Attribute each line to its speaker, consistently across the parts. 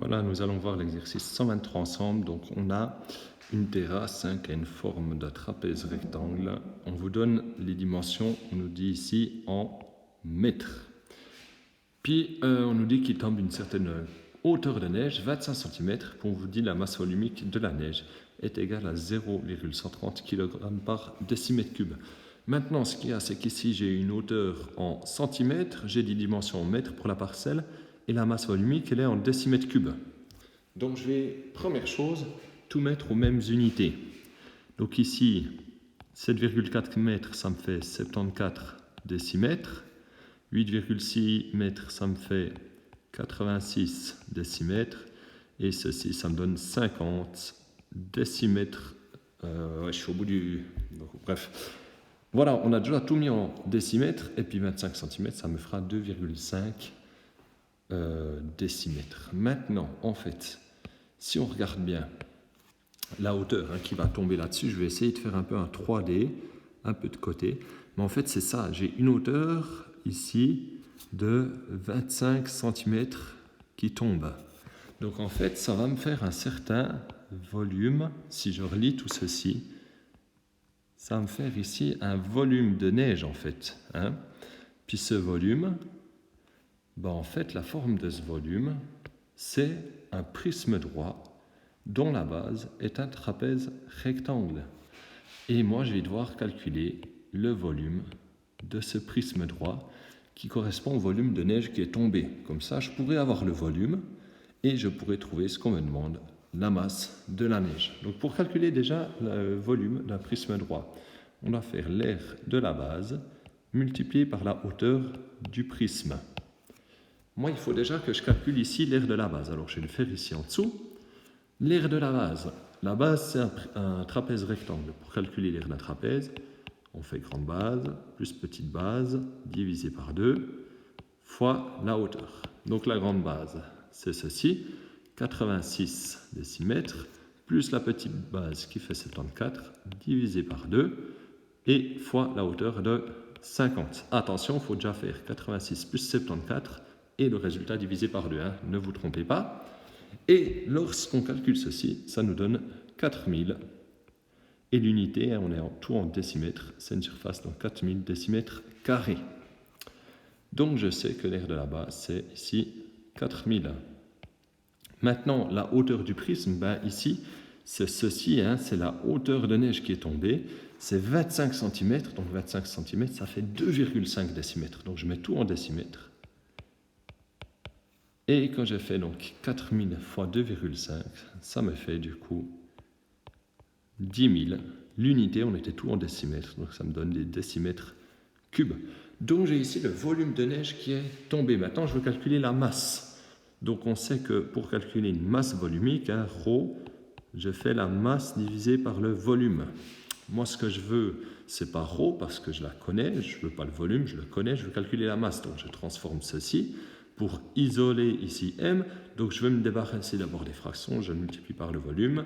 Speaker 1: Voilà, nous allons voir l'exercice 123 ensemble. Donc, on a une terrasse qui a une forme de trapèze rectangle. On vous donne les dimensions, on nous dit ici en mètres. Puis, on nous dit qu'il tombe une certaine hauteur de neige, 25 cm, puis on vous dit la masse volumique de la neige est égale à 0,130 kg par décimètre cube. Maintenant, ce qu'il y a, c'est qu'ici, j'ai une hauteur en centimètres, j'ai des dimensions en mètres pour la parcelle, et la masse volumique, elle est en décimètres cubes. Donc, je vais, première chose, tout mettre aux mêmes unités. Donc ici, 7,4 mètres, ça me fait 74 décimètres. 8,6 mètres, ça me fait 86 décimètres. Et ceci, ça me donne 50 décimètres. Je suis au bout du... Bref. Voilà, on a déjà tout mis en décimètres. Et puis 25 cm, ça me fera 2,5 décimètres. Maintenant, en fait, si on regarde bien la hauteur qui va tomber là-dessus, je vais essayer de faire un peu un 3D, un peu de côté. Mais en fait, c'est ça. J'ai une hauteur ici de 25 cm qui tombe. Donc en fait, ça va me faire un certain volume. Si je relis tout ceci, ça va me faire ici un volume de neige en fait. Puis ce volume, en fait, la forme de ce volume, c'est un prisme droit dont la base est un trapèze rectangle. Et moi, je vais devoir calculer le volume de ce prisme droit qui correspond au volume de neige qui est tombé. Comme ça, je pourrais avoir le volume et je pourrais trouver ce qu'on me demande, la masse de la neige. Donc, pour calculer déjà le volume d'un prisme droit, on va faire l'aire de la base multiplié par la hauteur du prisme. Moi, il faut déjà que je calcule ici l'aire de la base. Alors, je vais le faire ici en dessous. L'aire de la base, c'est un trapèze rectangle. Pour calculer l'aire d'un trapèze, on fait grande base plus petite base divisé par 2 fois la hauteur. Donc la grande base, c'est ceci, 86 décimètres, plus la petite base qui fait 74 divisé par 2 et fois la hauteur de 50. Attention, il faut déjà faire 86 plus 74 et le résultat divisé par 2. Ne vous trompez pas. Et lorsqu'on calcule ceci, ça nous donne 4000. Et l'unité, on est tout en décimètres, c'est une surface de 4000 décimètres carrés. Donc je sais que l'aire de la base, c'est ici 4000. Maintenant, la hauteur du prisme, ici, c'est ceci, c'est la hauteur de neige qui est tombée. C'est 25 cm, donc 25 cm, ça fait 2,5 décimètres. Donc je mets tout en décimètres. Et quand j'ai fait donc 4000 fois 2,5, ça me fait du coup 10 000. L'unité, on était tout en décimètres, donc ça me donne des décimètres cubes. Donc j'ai ici le volume de neige qui est tombé. Maintenant, je veux calculer la masse. Donc on sait que pour calculer une masse volumique, ρ, je fais la masse divisée par le volume. Moi, ce que je veux, c'est pas ρ, parce que je la connais, je ne veux pas le volume, je le connais, je veux calculer la masse. Donc je transforme ceci pour isoler ici m. Donc je vais me débarrasser d'abord des fractions, je multiplie par le volume.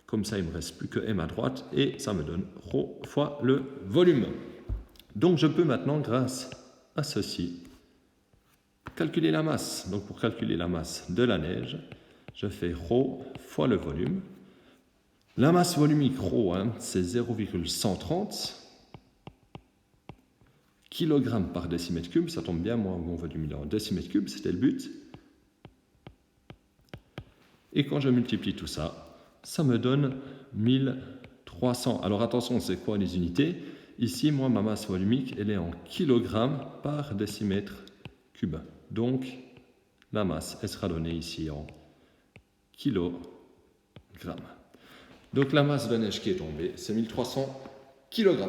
Speaker 1: Comme ça, il ne me reste plus que m à droite et ça me donne ρ fois le volume. Donc je peux maintenant, grâce à ceci, calculer la masse. Donc pour calculer la masse de la neige, je fais ρ fois le volume. La masse volumique ρ, c'est 0,130 kg par décimètre cube. Ça tombe bien, moi, mon volume il est en décimètre cube, c'était le but. Et quand je multiplie tout ça, ça me donne 1300. Alors attention, c'est quoi les unités? Ici, moi, ma masse volumique, elle est en kilogrammes par décimètre cube. Donc, la masse, elle sera donnée ici en kilogrammes. Donc, la masse de neige qui est tombée, c'est 1300 kg.